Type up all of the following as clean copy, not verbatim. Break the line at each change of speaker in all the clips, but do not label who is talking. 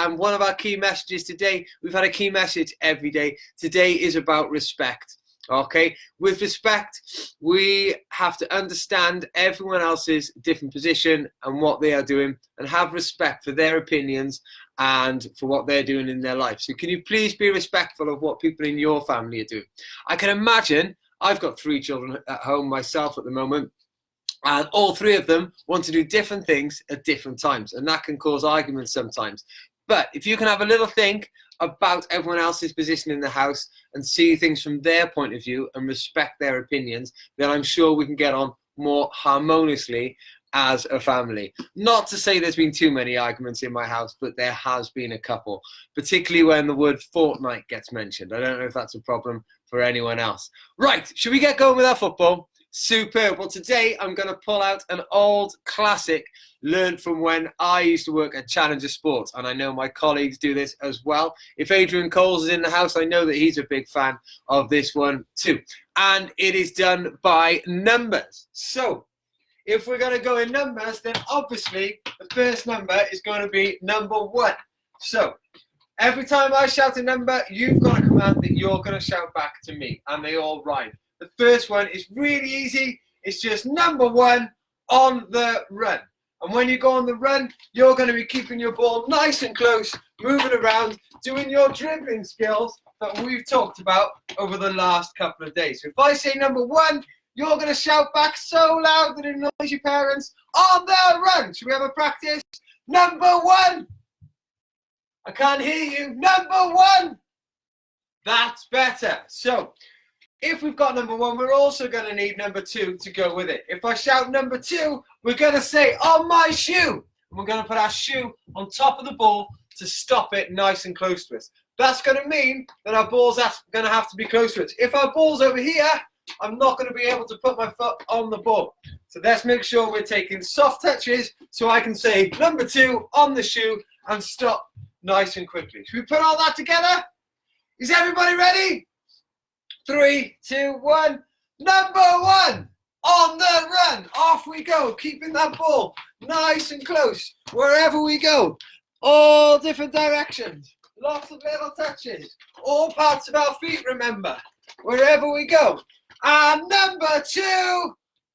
And one of our key messages today, we've had a key message every day. Today is about respect. Okay, with respect, we have to understand everyone else's different position and what they are doing, and have respect for their opinions and for what they're doing in their life. So can you please be respectful of what people in your family are doing? I can imagine, I've got 3 children at home myself at the moment, and all 3 of them want to do different things at different times, and that can cause arguments sometimes. But if you can have a little think about everyone else's position in the house and see things from their point of view and respect their opinions, then I'm sure we can get on more harmoniously as a family. Not to say there's been too many arguments in my house, but there has been a couple, particularly when the word fortnight gets mentioned. I don't know if that's a problem for anyone else. Right, should we get going with our football? Superb. Well, today I'm going to pull out an old classic learned from when I used to work at Challenger Sports, and I know my colleagues do this as well. If Adrian Coles is in the house, I know that he's a big fan of this one too. And it is done by numbers. So if we're going to go in numbers, then obviously the first number is going to be number 1. So every time I shout a number, you've got a command that you're going to shout back to me, and they all rhyme. The first one is really easy. It's just number 1, on the run. And when you go on the run, you're going to be keeping your ball nice and close, moving around, doing your dribbling skills that we've talked about over the last couple of days. So if I say number 1, you're going to shout back so loud that it annoys your parents, on the run. Should we have a practice? Number 1. I can't hear you. Number 1. That's better. So if we've got number 1, we're also going to need number 2 to go with it. If I shout number 2, we're going to say, on my shoe. And we're going to put our shoe on top of the ball to stop it nice and close to us. That's going to mean that our ball's going to have to be close to us. If our ball's over here, I'm not going to be able to put my foot on the ball. So let's make sure we're taking soft touches so I can say number 2 on the shoe and stop nice and quickly. Should we put all that together? Is everybody ready? 3, 2, 1. Number 1, on the run. Off we go, keeping that ball nice and close wherever we go. All different directions. Lots of little touches. All parts of our feet, remember. Wherever we go. And number 2,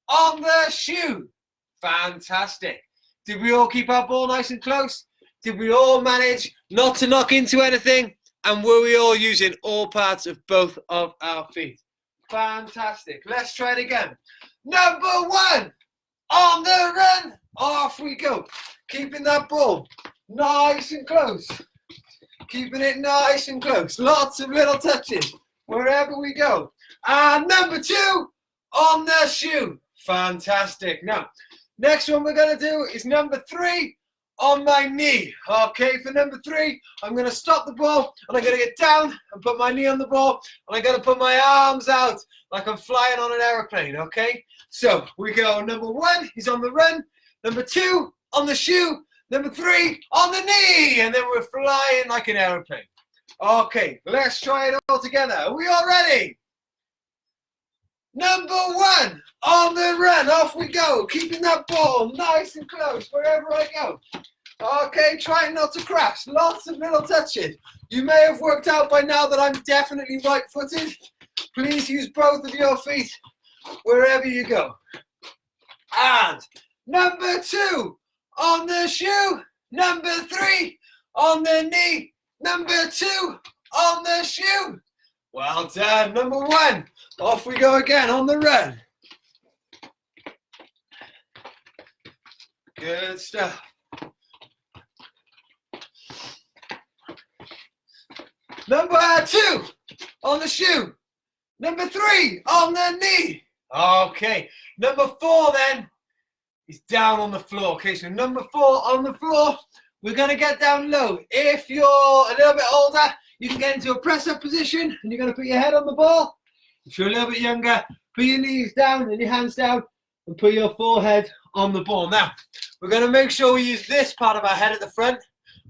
on the shoe. Fantastic. Did we all keep our ball nice and close? Did we all manage not to knock into anything? And were we all using all parts of both of our feet? Fantastic. Let's try it again. Number 1, on the run. Off we go. Keeping that ball nice and close. Keeping it nice and close. Lots of little touches wherever we go. And number 2, on the shoe. Fantastic. Now, next one we're going to do is number 3. On my knee. Okay, for number 3, I'm going to stop the ball and I'm going to get down and put my knee on the ball and I'm going to put my arms out like I'm flying on an aeroplane. Okay, so we go. Number 1 is on the run. Number 2, on the shoe. Number 3, on the knee. And then we're flying like an aeroplane. Okay, let's try it all together. Are we all ready? Number 1, on the run. Off we go. Keeping that ball nice and close wherever I go. Okay, trying not to crash. Lots of little touches. You may have worked out by now that I'm definitely right-footed. Please use both of your feet wherever you go. And number 2, on the shoe. Number 3, on the knee. Number 2, on the shoe. Well done. Number 1, off we go again on the run. Good stuff. Number 2, on the shoe. Number 3, on the knee. Okay. Number 4 then is down on the floor. Okay, so number 4 on the floor. We're going to get down low. If you're a little bit older, you can get into a press-up position and you're going to put your head on the ball. If you're a little bit younger, put your knees down and your hands down and put your forehead on the ball. Now, we're going to make sure we use this part of our head at the front.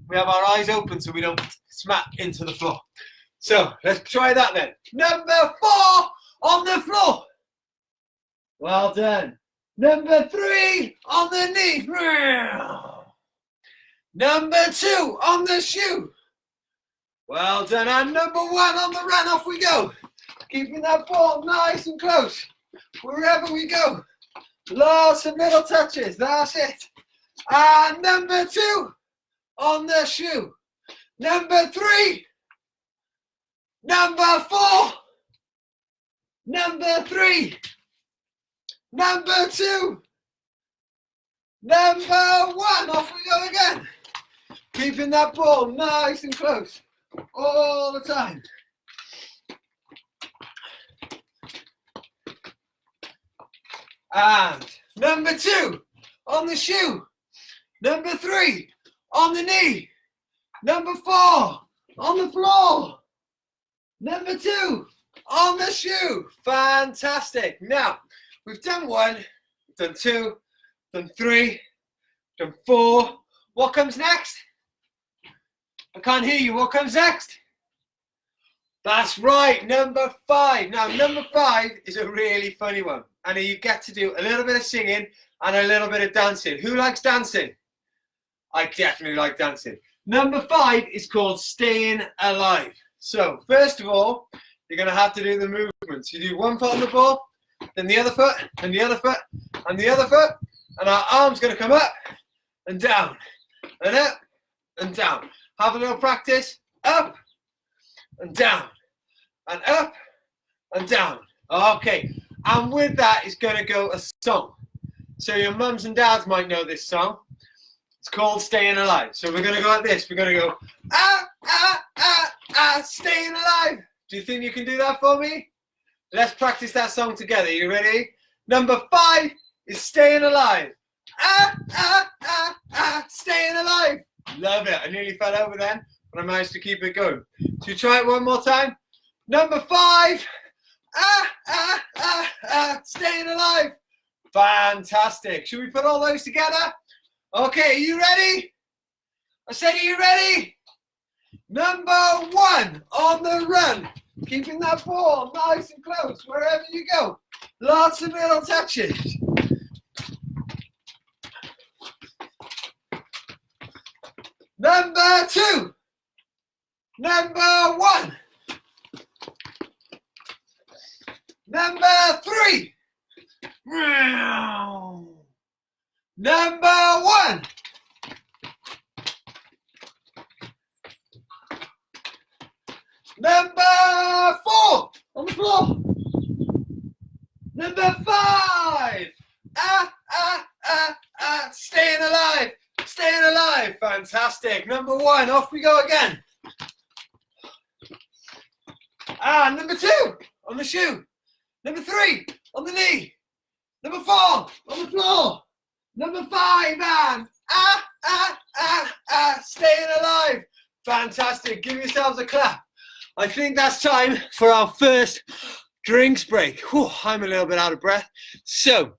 We have our eyes open so we don't smack into the floor. So, let's try that then. Number 4 on the floor. Well done. Number 3 on the knee. Number 2 on the shoe. Well done. And number 1 on the run. Off we go. Keeping that ball nice and close. Wherever we go. Lots of middle touches. That's it. And number 2 on the shoe. Number 3. Number 4. Number 3. Number 2. Number 1. Off we go again. Keeping that ball nice and close all the time. And number 2 on the shoe. Number 3 on the knee. Number 4 on the floor. Number 2 on the shoe. Fantastic. Now, we've done 1, done 2, done 3, done 4. What comes next? I can't hear you. What comes next? That's right, number 5. Now, number 5 is a really funny one. And you get to do a little bit of singing and a little bit of dancing. Who likes dancing? I definitely like dancing. Number 5 is called Staying Alive. So, first of all, you're going to have to do the movements. You do one foot on the ball, then the other foot, and the other foot, and the other foot. And our arm's going to come up and down, and up and down. Have a little practice. Up and down, and up and down. Okay, and with that is going to go a song. So your mums and dads might know this song. It's called Staying Alive. So we're going to go like this. We're going to go, ah, ah, ah, ah, staying alive. Do you think you can do that for me? Let's practice that song together. You ready? Number 5 is Staying Alive. Ah, ah, ah, ah, staying alive. Love it. I nearly fell over then, but I managed to keep it going. So you try it one more time. Number 5. Ah, ah, ah, ah, staying alive. Fantastic. Should we put all those together? Okay, are you ready? I said, are you ready? Number 1 on the run. Keeping that ball nice and close wherever you go. Lots of little touches. Number 2. Number 1. Number 3. Number 1. Number 4 on the floor. Number 5. Ah, ah, ah, ah, staying alive. Staying alive. Fantastic. Number 1. Off we go again. Ah, number 2 on the shoe. Number 3 on the knee. Number 4 on the floor. Number 5 and ah, ah, ah, ah, staying alive. Fantastic. Give yourselves a clap. I think that's time for our first drinks break. Whew, I'm a little bit out of breath. So,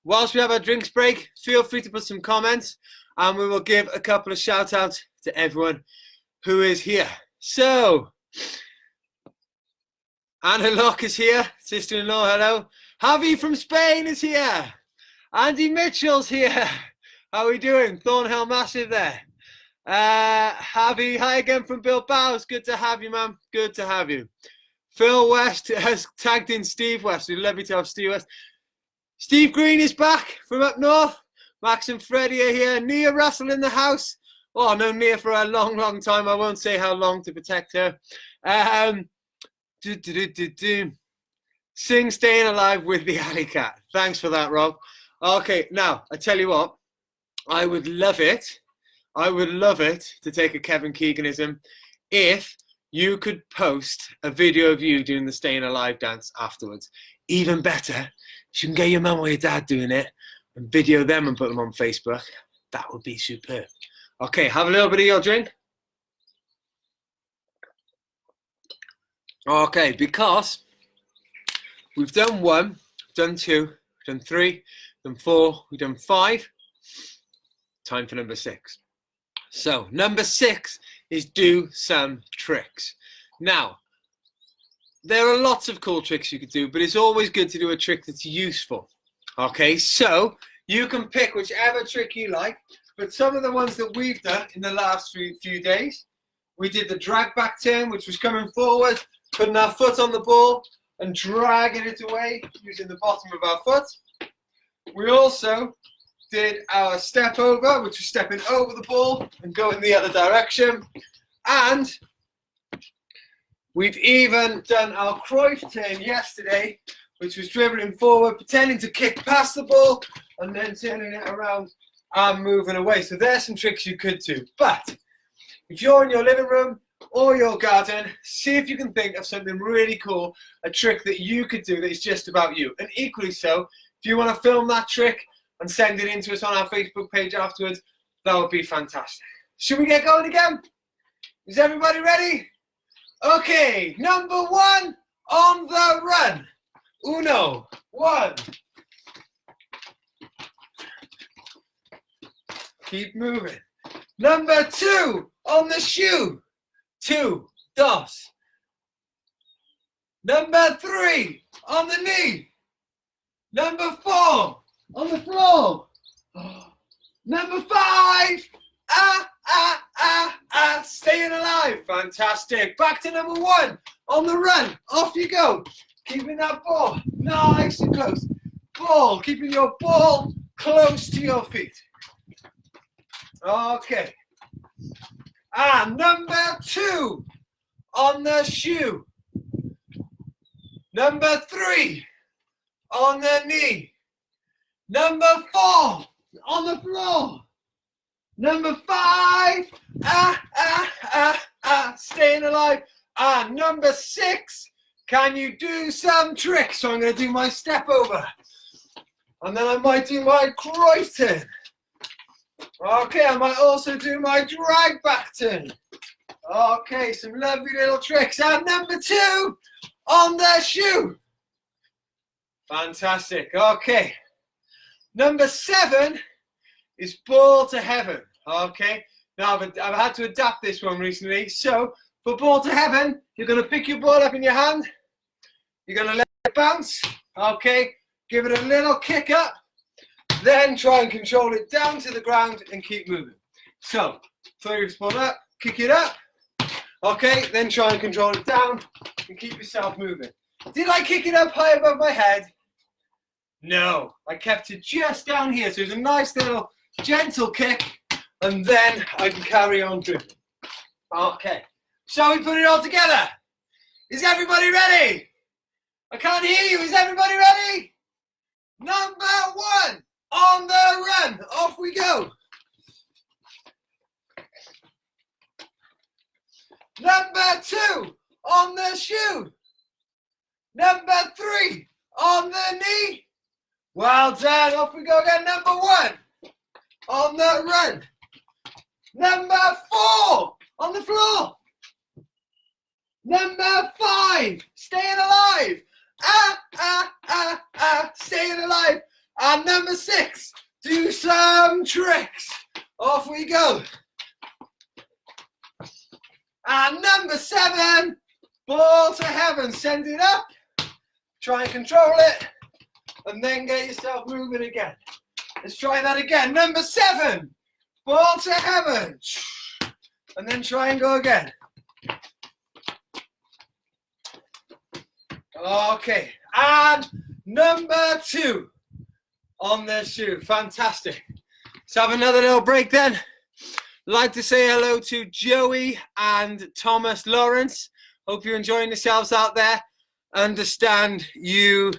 whilst we have our drinks break, feel free to put some comments and we will give a couple of shout outs to everyone who is here. So, Anna Locke is here, sister-in-law, hello. Javi from Spain is here. Andy Mitchell's here. How are we doing? Thornhill Massive there. Javi, hi again from Bilbao. It's good to have you, man. Good to have you. Phil West has tagged in Steve West. We'd love you to have Steve West. Steve Green is back from up north. Max and Freddie are here. Nia Russell in the house. Oh, I've known Nia for a long, long time. I won't say how long to protect her. Sing Staying Alive with the Alley Cat. Thanks for that, Rob. Okay, now, I tell you what. I would love it to take a Kevin Keeganism if you could post a video of you doing the Staying Alive dance afterwards. Even better, you can get your mum or your dad doing it and video them and put them on Facebook. That would be superb. Okay, have a little bit of your drink. Okay, because we've done 1, done 2, done 3, done 4, we've done 5. Time for number 6. So number 6 is do some tricks. Now, there are lots of cool tricks you could do, but it's always good to do a trick that's useful. Okay, so you can pick whichever trick you like. but some of the ones that we've done in the last few days, we did the drag back turn, which was coming forward, putting our foot on the ball and dragging it away using the bottom of our foot. We also did our step over, which was stepping over the ball and going the other direction. And we've even done our Cruyff turn yesterday, which was dribbling forward, pretending to kick past the ball and then turning it around and moving away. So there's some tricks you could do. But if you're in your living room or your garden, see if you can think of something really cool, a trick that you could do that is just about you. And equally so, if you want to film that trick and send it in to us on our Facebook page afterwards, that would be fantastic. Should we get going again? Is everybody ready? Okay, number 1, on the run. Uno, 1. Keep moving. Number 2, on the shoe. 2, dos. Number 3, on the knee. Number 4, on the floor. Number 5, staying alive. Fantastic. Back to number 1, on the run. Off you go. Keeping that ball nice and close. Ball, keeping your ball close to your feet. Okay. And number 2, on the shoe. Number 3, on the knee. Number 4, on the floor. Number 5, staying alive. And number 6, can you do some tricks? So I'm going to do my step over. And then I might do my Cruyff turn. Okay, I might also do my drag back turn. Okay, some lovely little tricks. And number 2, on the shoe. Fantastic. Okay. Number 7 is ball to heaven. Okay. Now I've had to adapt this one recently. So for ball to heaven, you're going to pick your ball up in your hand. You're going to let it bounce. Okay. Give it a little kick up. Then try and control it down to the ground and keep moving. So throw your ball up, kick it up. Okay. Then try and control it down and keep yourself moving. Did I kick it up high above my head? No, I kept it just down here. So it's a nice little gentle kick, and then I can carry on dribbling. Okay, shall we put it all together? Is everybody ready? I can't hear you. Is everybody ready? Number 1, on the run. Off we go. Number 2, on the shoe. Number 3, on the knee. Well done. Off we go again. Number 1, on the run. Number 4, on the floor. Number 5, staying alive. Staying alive. And number 6, do some tricks. Off we go. And number 7, ball to heaven. Send it up. Try and control it. And then get yourself moving again. Let's try that again. Number 7, ball to heaven. And then try and go again. Okay. And number 2, on the shoe. Fantastic. Let's have another little break then. I'd like to say hello to Joey and Thomas Lawrence. Hope you're enjoying yourselves out there. Understand you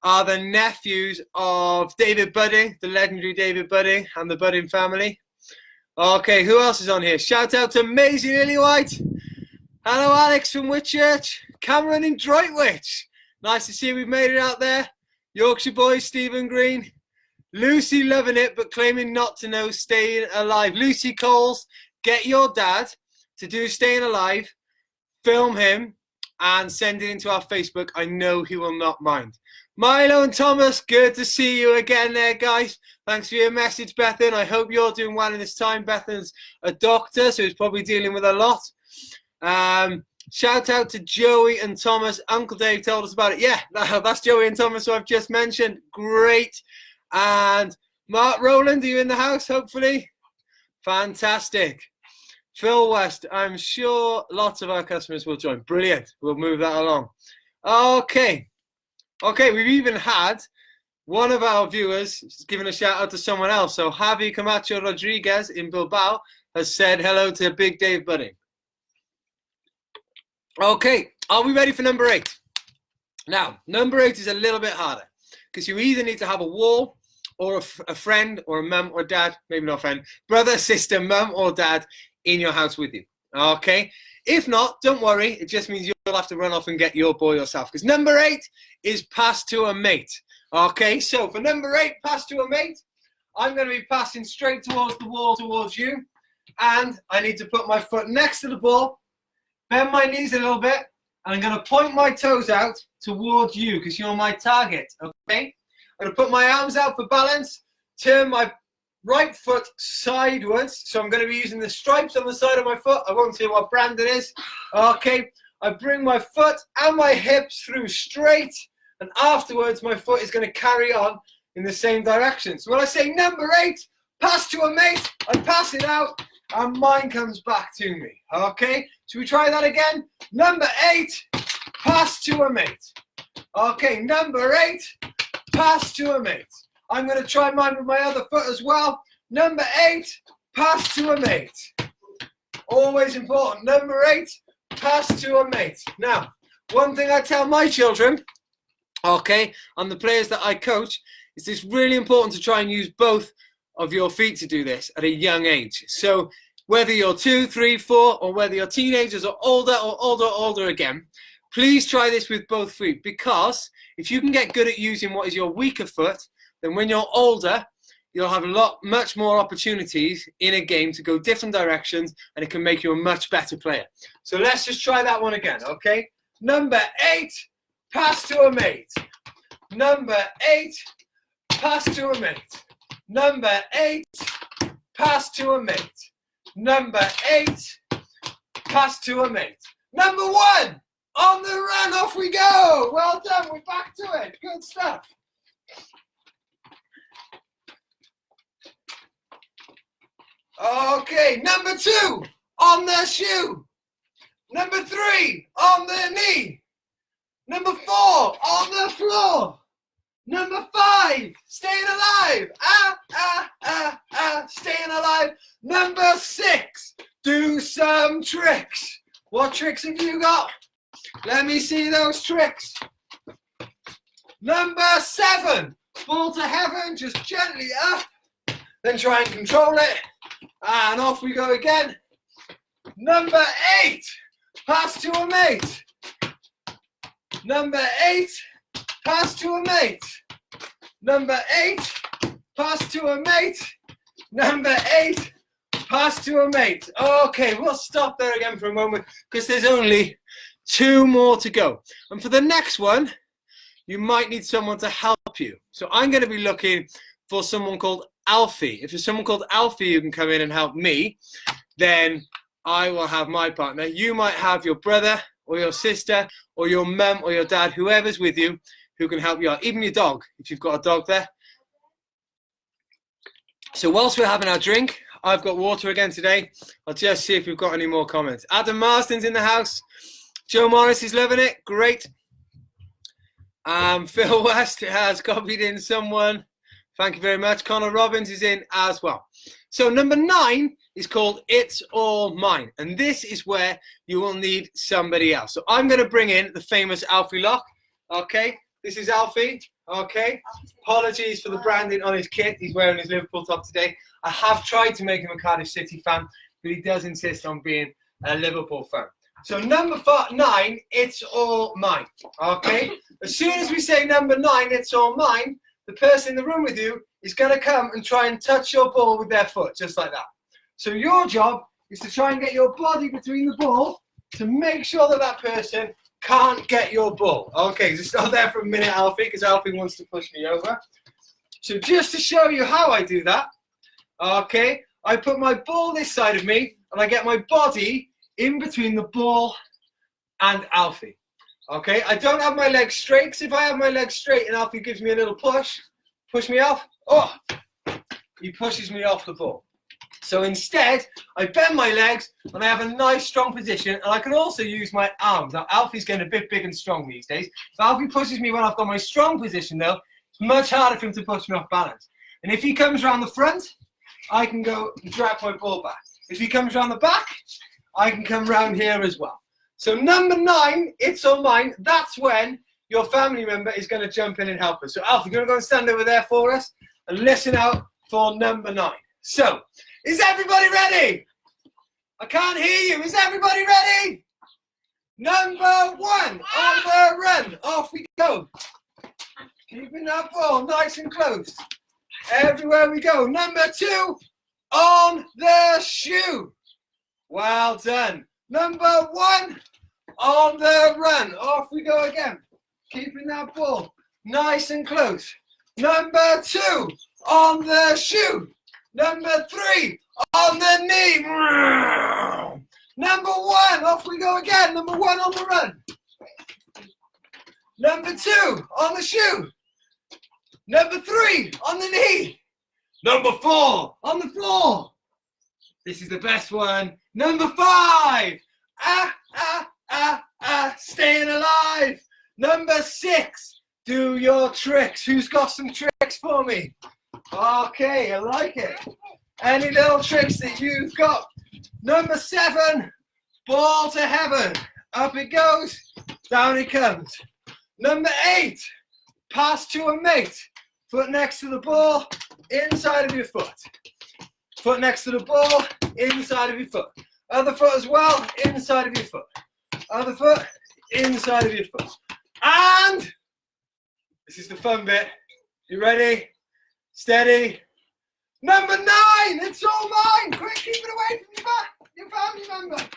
are the nephews of David Budding, the legendary David Budding, and the Budding family. Okay, who else is on here? Shout out to Maisie Lillywhite. Hello, Alex from Whitchurch. Cameron in Droitwich. Nice to see we've made it out there. Yorkshire boys, Stephen Green. Lucy loving it, but claiming not to know Staying Alive. Lucy Coles, get your dad to do Staying Alive, film him, and send it into our Facebook. I know he will not mind. Milo and Thomas, good to see you again there, guys. Thanks for your message, Bethan. I hope you're doing well in this time. Bethan's a doctor, so he's probably dealing with a lot. Shout out to Joey and Thomas. Uncle Dave told us about it. Yeah, that's Joey and Thomas who I've just mentioned. Great. And Mark Rowland, are you in the house, hopefully? Fantastic. Phil West, I'm sure lots of our customers will join. Brilliant. We'll move that along. Okay. Okay, we've even had one of our viewers giving a shout out to someone else. So Javi Camacho Rodriguez in Bilbao has said hello to Big Dave Budding. Okay, are we ready for number 8? Now, number 8 is a little bit harder because you either need to have a wall or a friend or a mum or dad, maybe not a friend, brother, sister, mum or dad in your house with you. Okay, if not, don't worry. It just means you'll have to run off and get your ball yourself because number 8 is pass to a mate. Okay, so for number 8, pass to a mate, I'm going to be passing straight towards the wall towards you, and I need to put my foot next to the ball, bend my knees a little bit, and I'm going to point my toes out towards you because you're my target. Okay, I'm going to put my arms out for balance, turn my right foot sideways, so I'm going to be using the stripes on the side of my foot. I won't say what brand it is. Okay, I bring my foot and my hips through straight, and afterwards my foot is going to carry on in the same direction. So when I say number 8, pass to a mate, I pass it out and mine comes back to me. Okay, should we try that again? Number 8, pass to a mate. Okay, number 8, pass to a mate. I'm going to try mine with my other foot as well. Number 8, pass to a mate. Always important. Number 8, pass to a mate. Now, one thing I tell my children, okay, and the players that I coach, is it's really important to try and use both of your feet to do this at a young age. So whether you're 2, 3, 4, or whether you're teenagers or older again, please try this with both feet, because if you can get good at using what is your weaker foot, then when you're older, you'll have much more opportunities in a game to go different directions, and it can make you a much better player. So let's just try that one again, okay? Number 8, pass to a mate. Number 8, pass to a mate. Number 8, pass to a mate. Number 8, pass to a mate. Number 1, on the run, off we go. Well done, we're back to it. Good stuff. Okay, number 2, on the shoe. Number 3, on the knee. Number 4, on the floor. Number 5, staying alive. Staying alive. Number 6, do some tricks. What tricks have you got? Let me see those tricks. Number 7, fall to heaven, just gently up. Then try and control it. And off we go again. Number 8, pass to a mate. Number 8, pass to a mate. Number 8, pass to a mate. Number 8, pass to a mate. Okay, we'll stop there again for a moment because there's only 2 more to go. And for the next one, you might need someone to help you. So I'm going to be looking for someone called Alfie. If there's someone called Alfie who can come in and help me, then I will have my partner. You might have your brother or your sister or your mum or your dad, whoever's with you, who can help you out. Even your dog, if you've got a dog there. So whilst we're having our drink, I've got water again today. I'll just see if we've got any more comments. Adam Marston's in the house. Joe Morris is loving it. Great. Phil West has copied in someone. Thank you very much. Connor Robbins is in as well. So number 9 is called It's All Mine. And this is where you will need somebody else. So I'm going to bring in the famous Alfie Lock. Okay, this is Alfie. Okay, apologies for the branding on his kit. He's wearing his Liverpool top today. I have tried to make him a Cardiff City fan, but he does insist on being a Liverpool fan. So number 9, It's All Mine. Okay, as soon as we say number 9, It's All Mine, the person in the room with you is going to come and try and touch your ball with their foot, just like that. So your job is to try and get your body between the ball to make sure that that person can't get your ball. Okay, so stop there for a minute, Alfie, because Alfie wants to push me over. So just to show you how I do that, okay, I put my ball this side of me and I get my body in between the ball and Alfie. Okay, I don't have my legs straight, because if I have my legs straight and Alfie gives me a little push me off, oh, he pushes me off the ball. So instead, I bend my legs and I have a nice strong position, and I can also use my arms. Now, Alfie's getting a bit big and strong these days. If Alfie pushes me when I've got my strong position though, it's much harder for him to push me off balance. And if he comes around the front, I can go and drag my ball back. If he comes around the back, I can come around here as well. So number 9, it's on mine. That's when your family member is going to jump in and help us. So Alfie, you're going to go and stand over there for us and listen out for number 9. So, is everybody ready? I can't hear you. Is everybody ready? Number 1, on the run. Off we go. Keeping that ball nice and close. Everywhere we go. Number 2, on the shoe. Well done. Number 1, on the run. Off we go again. Keeping that ball nice and close. Number 2, on the shoe. Number 3, on the knee. Number 1, off we go again. Number 1 on the run. Number 2, on the shoe. Number 3, on the knee. Number 4, on the floor. This is the best one. Number 5, staying alive. Number 6, do your tricks. Who's got some tricks for me? Okay, I like it. Any little tricks that you've got? Number 7, ball to heaven. Up it goes, down it comes. Number 8, pass to a mate. Foot next to the ball, inside of your foot. Foot next to the ball, inside of your foot. Other foot as well, inside of your foot. Other foot, inside of your foot. And this is the fun bit. You ready? Steady. Number 9, it's all mine. Quick, keep it away from your family member.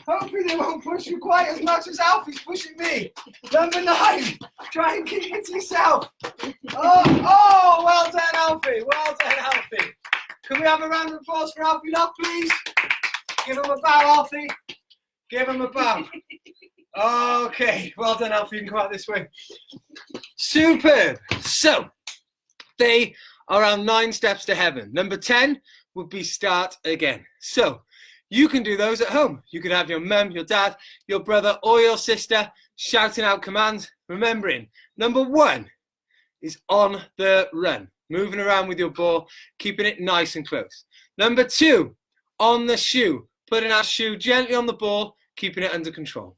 Hopefully they won't push you quite as much as Alfie's pushing me. Number 9, try and keep it to yourself. Oh, well done, Alfie. Well done, Alfie. Can we have a round of applause for Alfie, love, please? Give him a bow, Alfie. Give him a bow. Okay, well done, Alfie. You can come out this way. Superb. So, they are our 9 steps to heaven. Number 10 would be start again. So, you can do those at home. You could have your mum, your dad, your brother, or your sister shouting out commands. Remembering, number 1 is on the run. Moving around with your ball, keeping it nice and close. Number 2, on the shoe. Putting our shoe gently on the ball, keeping it under control.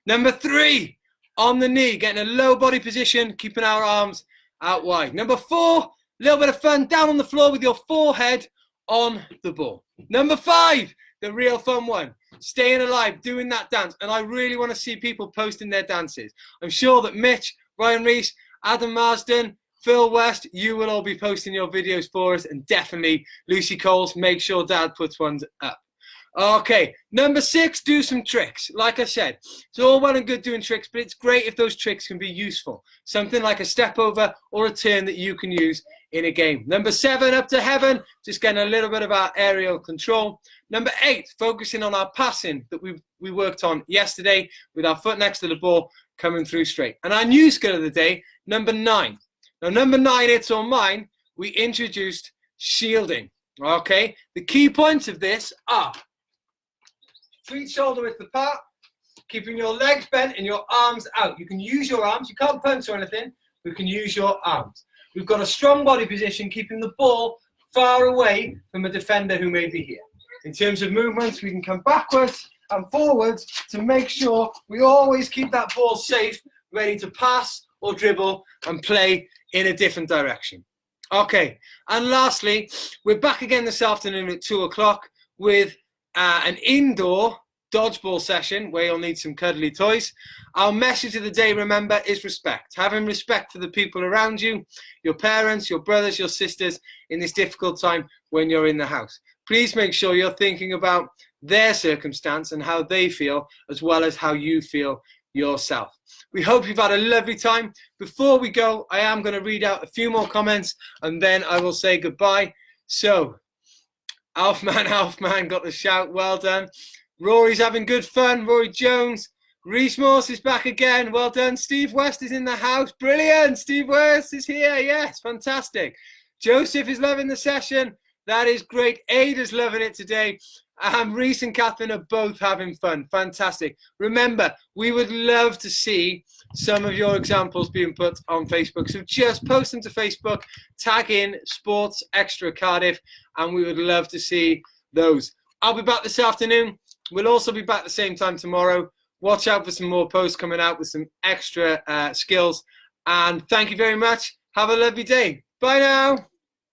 Number 3, on the knee, getting a low body position, keeping our arms out wide. Number 4, a little bit of fun, down on the floor with your forehead on the ball. Number 5, the real fun one, staying alive, doing that dance. And I really want to see people posting their dances. I'm sure that Mitch, Ryan Reese, Adam Marsden, Phil West, you will all be posting your videos for us, and definitely Lucy Coles, make sure Dad puts ones up. Okay, number 6, do some tricks. Like I said, it's all well and good doing tricks, but it's great if those tricks can be useful. Something like a step over or a turn that you can use in a game. Number 7, up to heaven, just getting a little bit of our aerial control. Number 8, focusing on our passing that we worked on yesterday with our foot next to the ball coming through straight. And our new skill of the day, number 9. Now, number 9, it's on mine, we introduced shielding. Okay, the key points of this are feet shoulder width apart, keeping your legs bent and your arms out. You can use your arms. You can't punch or anything. You can use your arms. We've got a strong body position, keeping the ball far away from a defender who may be here. In terms of movements, we can come backwards and forwards to make sure we always keep that ball safe, ready to pass or dribble and play in a different direction. Okay, and lastly, we're back again this afternoon at 2 o'clock with an indoor dodgeball session where you'll need some cuddly toys. Our message of the day, remember, is respect. Having respect for the people around you, your parents, your brothers, your sisters, in this difficult time when you're in the house. Please make sure you're thinking about their circumstance and how they feel, as well as how you feel yourself. We hope you've had a lovely time. Before we go, I am going to read out a few more comments and then I will say goodbye. So, Alfman got the shout, well done. Rory's having good fun, Rory Jones. Reese Morse is back again, well done. Steve West is in the house, brilliant. Steve West is here, yes, fantastic. Joseph is loving the session. That is great. Ada's loving it today. Reese and Catherine are both having fun. Fantastic. Remember, we would love to see some of your examples being put on Facebook. So just post them to Facebook, tag in Sports Xtra Cardiff, and we would love to see those. I'll be back this afternoon. We'll also be back at the same time tomorrow. Watch out for some more posts coming out with some extra skills. And thank you very much. Have a lovely day. Bye now.